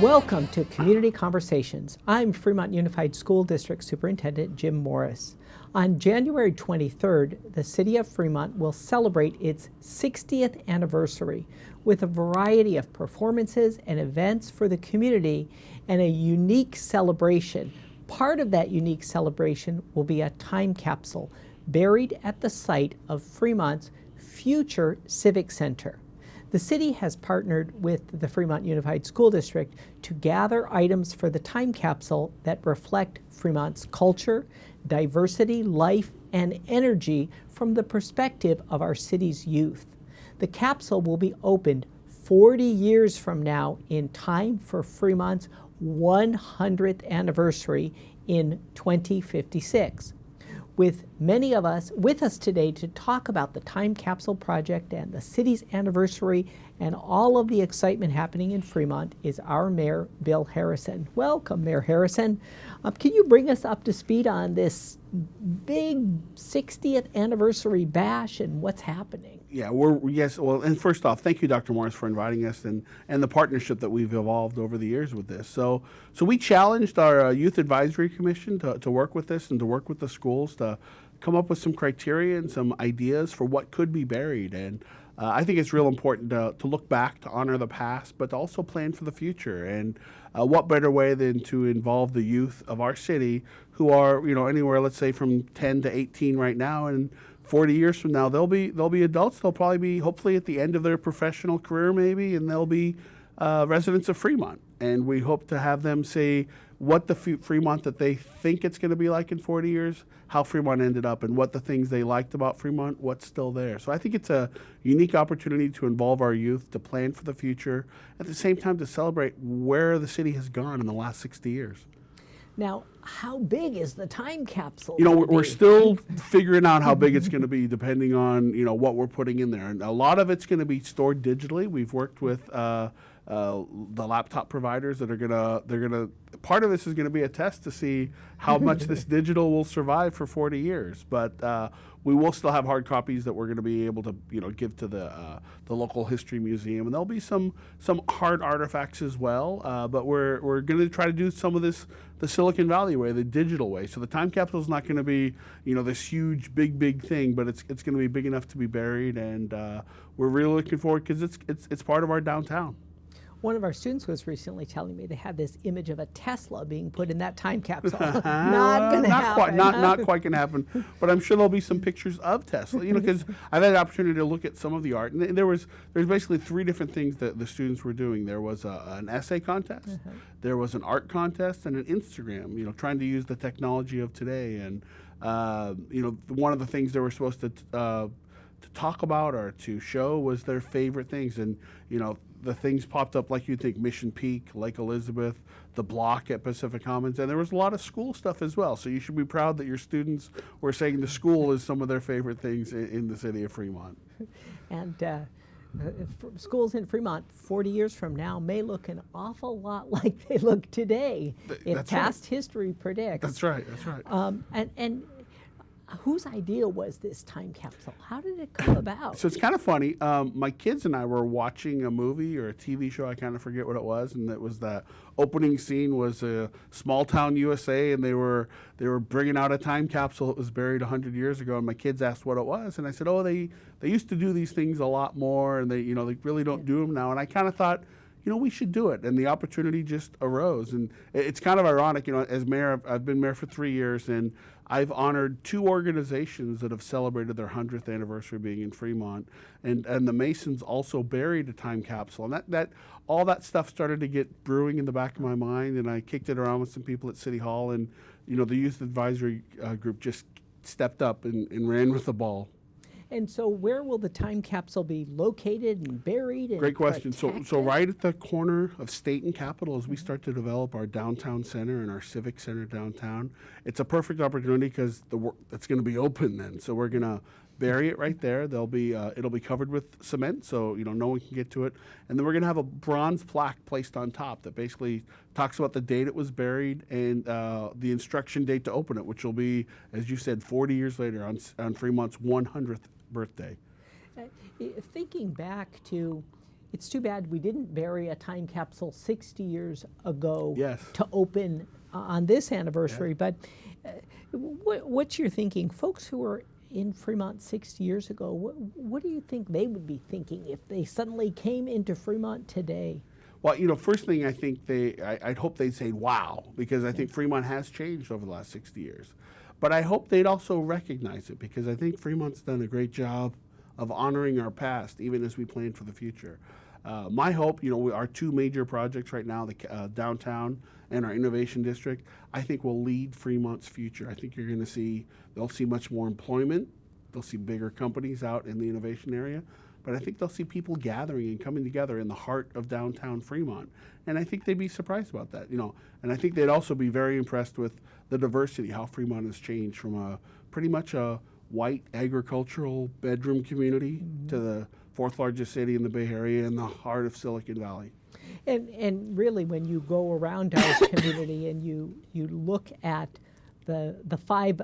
Welcome to Community Conversations. I'm Fremont Unified School District Superintendent Jim Morris. On January 23rd, the City of Fremont will celebrate its 60th anniversary with a variety of performances and events for the community and a unique celebration. Part of that unique celebration will be a time capsule buried at the site of Fremont's future Civic Center. The city has partnered with the Fremont Unified School District to gather items for the time capsule that reflect Fremont's culture, diversity, life, and energy from the perspective of our city's youth. The capsule will be opened 40 years from now in time for Fremont's 100th anniversary in 2056. With many of us with us today to talk about the Time Capsule Project and the city's anniversary and all of the excitement happening in Fremont is our Mayor, Bill Harrison. Welcome, Mayor Harrison. Can you bring us up to speed on this big 60th anniversary bash and what's happening? Yeah, and first off, thank you, Dr. Morris, for inviting us and the partnership that we've evolved over the years with this. So we challenged our Youth Advisory Commission to work with this and to work with the schools to come up with some criteria and some ideas for what could be buried. And I think it's real important to look back, to honor the past, but to also plan for the future. And what better way than to involve the youth of our city who are, anywhere, let's say, from 10 to 18 right now, and 40 years from now, they'll be adults. They'll probably be, hopefully, at the end of their professional career, maybe, and they'll be residents of Fremont. And we hope to have them say what the Fremont that they think it's going to be like in 40 years, how Fremont ended up, and what the things they liked about Fremont, what's still there. So I think it's a unique opportunity to involve our youth, to plan for the future, at the same time to celebrate where the city has gone in the last 60 years. Now, how big is the time capsule? We're still figuring out how big it's going to be, depending on what we're putting in there. And a lot of it's going to be stored digitally. We've worked with the laptop providers that they're gonna. Part of this is going to be a test to see how much this digital will survive for 40 years. But we will still have hard copies that we're going to be able to give to the local history museum, and there'll be some hard artifacts as well. But we're going to try to do some of this the Silicon Valley way, the digital way. So the time capsule is not going to be this huge big thing, but it's going to be big enough to be buried, and we're really looking forward because it's part of our downtown. One of our students was recently telling me they had this image of a Tesla being put in that time capsule. Not going to happen. Not quite going to happen. But I'm sure there'll be some pictures of Tesla. Because I've had the opportunity to look at some of the art, and there's basically three different things that the students were doing. There was an essay contest, there was an art contest, and an Instagram. Trying to use the technology of today. And one of the things they were supposed to talk about or to show was their favorite things, and the things popped up like you'd think: Mission Peak, Lake Elizabeth, the block at Pacific Commons, and there was a lot of school stuff as well. So you should be proud that your students were saying the school is some of their favorite things in the city of Fremont. And schools in Fremont 40 years from now may look an awful lot like they look today, if past history predicts. That's right. And whose idea was this time capsule? How did it come about? So it's kind of funny. My kids and I were watching a movie or a TV show. I kind of forget what it was, and it was the opening scene was a small town USA, and they were bringing out a time capsule that was buried 100 years ago. And my kids asked what it was, and I said, "Oh, they used to do these things a lot more, and they really don't do them now." And I kind of thought, we should do it, and the opportunity just arose. And it's kind of ironic, as mayor, I've been mayor for 3 years, and I've honored 2 organizations that have celebrated their 100th anniversary being in Fremont, and the Masons also buried a time capsule, and that all that stuff started to get brewing in the back of my mind, and I kicked it around with some people at City Hall, and the Youth Advisory Group just stepped up and ran with the ball. And so where will the time capsule be located and buried? And great question. So right at the corner of State and Capitol, as we start to develop our downtown center and our civic center downtown, it's a perfect opportunity because it's going to be open then. So we're going to bury it right there. It'll be covered with cement, so no one can get to it. And then we're going to have a bronze plaque placed on top that basically talks about the date it was buried and the instruction date to open it, which will be, as you said, 40 years later on Fremont's 100th birthday. Thinking back to It's too bad we didn't bury a time capsule 60 years ago Yes. to open on this anniversary. But what's your thinking? Folks who were in Fremont 60 years ago, what do you think they would be thinking if they suddenly came into Fremont today? Well, first thing I think I'd hope they'd say, wow, because I think Fremont has changed over the last 60 years. But I hope they'd also recognize it, because I think Fremont's done a great job of honoring our past, even as we plan for the future. My hope, our two major projects right now, the downtown and our innovation district, I think will lead Fremont's future. I think you're going to see, they'll see much more employment. They'll see bigger companies out in the innovation area. But I think they'll see people gathering and coming together in the heart of downtown Fremont. And I think they'd be surprised about that, And I think they'd also be very impressed with the diversity, how Fremont has changed from pretty much a white agricultural bedroom community to the fourth largest city in the Bay Area in the heart of Silicon Valley. And really, when you go around our community and you look at the five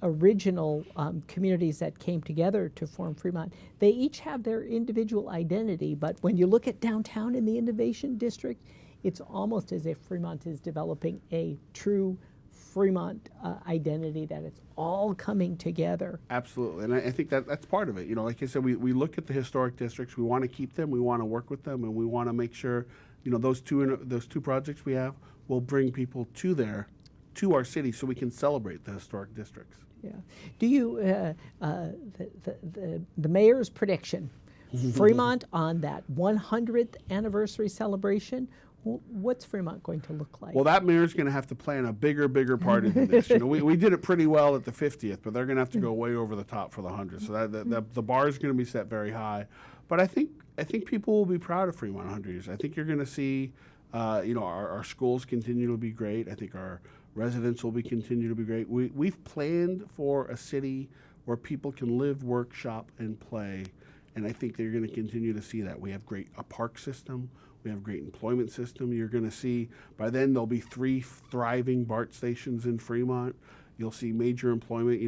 original communities that came together to form Fremont, they each have their individual identity. But when you look at downtown in the Innovation District, it's almost as if Fremont is developing a true Fremont identity, that it's all coming together. Absolutely, and I think that's part of it. Like I said, we look at the historic districts. We want to keep them. We want to work with them, and we want to make sure, those two projects we have will bring people to our city, so we can celebrate the historic districts. Yeah. Do you the mayor's prediction, Fremont on that 100th anniversary celebration? What's Fremont going to look like? Well, that mayor's going to have to plan a bigger party than this. We did it pretty well at the 50th, but they're going to have to go way over the top for the 100th. So the bar is going to be set very high. But I think people will be proud of Fremont 100 years. I think you're going to see, our schools continue to be great. I think our residents will continue to be great. We've planned for a city where people can live, work, shop, and play. And I think they're going to continue to see that. We have a park system. We have a great employment system. You're going to see, by then, there'll be 3 thriving BART stations in Fremont. You'll see major employment.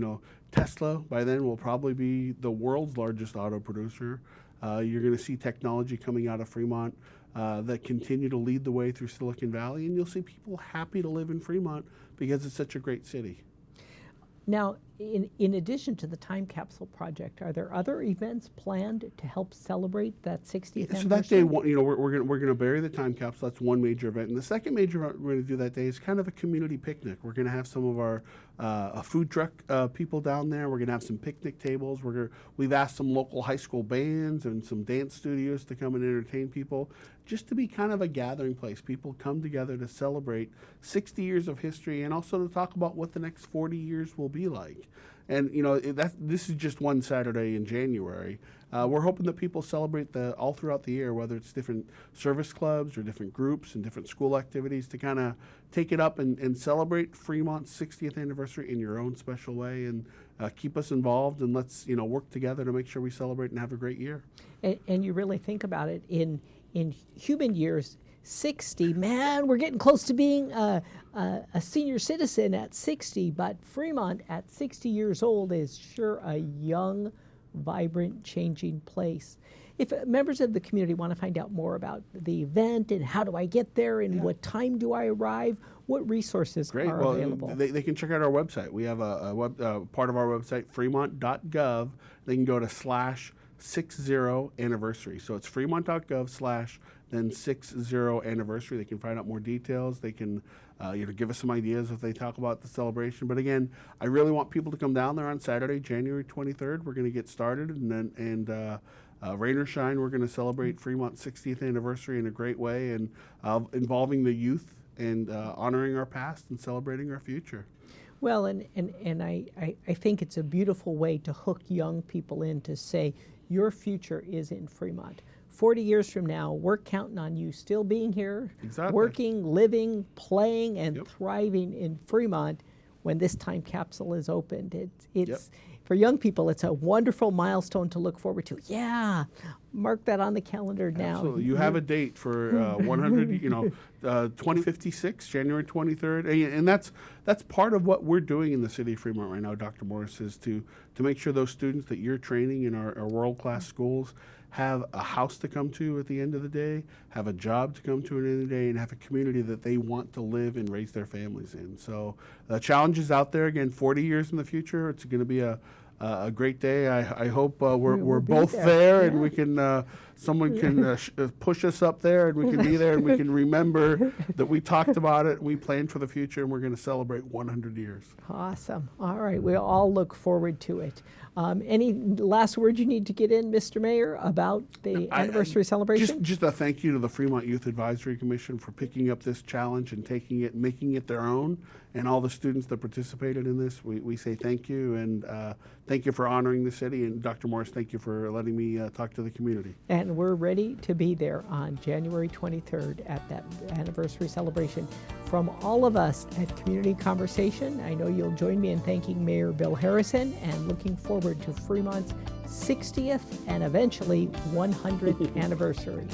Tesla, by then, will probably be the world's largest auto producer. You're going to see technology coming out of Fremont that continue to lead the way through Silicon Valley. And you'll see people happy to live in Fremont because it's such a great city. Now, in addition to the time capsule project, are there other events planned to help celebrate that 60th anniversary? So that day, we're going to bury the time capsule. That's one major event. And the second major event we're going to do that day is kind of a community picnic. We're going to have some of our food truck people down there. We're going to have some picnic tables. We've asked some local high school bands and some dance studios to come and entertain people, just to be kind of a gathering place. People come together to celebrate 60 years of history and also to talk about what the next 40 years will be like. And this is just one Saturday in January. We're hoping that people celebrate all throughout the year, whether it's different service clubs or different groups and different school activities, to kind of take it up and celebrate Fremont's 60th anniversary in your own special way, and keep us involved, and let's work together to make sure we celebrate and have a great year. And you really think about it, in human years, 60, man, we're getting close to being a senior citizen at 60, but Fremont at 60 years old is sure a young, vibrant, changing place. If members of the community want to find out more about the event and how do I get there and what time do I arrive, what resources are available? They can check out our website. We have a part of our website, fremont.gov. They can go to /60 anniversary. So it's fremont.gov/ then 60 anniversary. They can find out more details. They can give us some ideas if they talk about the celebration. But again, I really want people to come down there on Saturday, January 23rd. We're going to get started, and rain or shine, we're going to celebrate Fremont's 60th anniversary in a great way, and involving the youth and honoring our past and celebrating our future. Well, and I think it's a beautiful way to hook young people in, to say your future is in Fremont. 40 years from now, we're counting on you still being here, working, living, playing, and thriving in Fremont when this time capsule is opened. It's for young people, it's a wonderful milestone to look forward to. Yeah, mark that on the calendar now. Absolutely. You have a date for 100, 2056, January 23rd. And that's part of what we're doing in the city of Fremont right now, Dr. Morris, is to make sure those students that you're training in our world-class schools have a house to come to at the end of the day, have a job to come to at the end of the day, and have a community that they want to live and raise their families in. So the challenge is out there. Again, 40 years in the future, it's going to be a great day. I hope we're both there, and we can someone can push us up there, and we can be there, and we can remember that we talked about it, we planned for the future, and we're going to celebrate 100 years. Awesome. All right. We all look forward to it. Any last words you need to get in, Mr. Mayor, about the anniversary celebration? Just a thank you to the Fremont Youth Advisory Commission for picking up this challenge and taking it, making it their own, and all the students that participated in this. We say thank you, and thank you for honoring the city. And Dr. Morris, thank you for letting me talk to the community. And we're ready to be there on January 23rd at that anniversary celebration. From all of us at Community Conversation, I know you'll join me in thanking Mayor Bill Harrison and looking forward to Fremont's 60th and eventually 100th anniversary.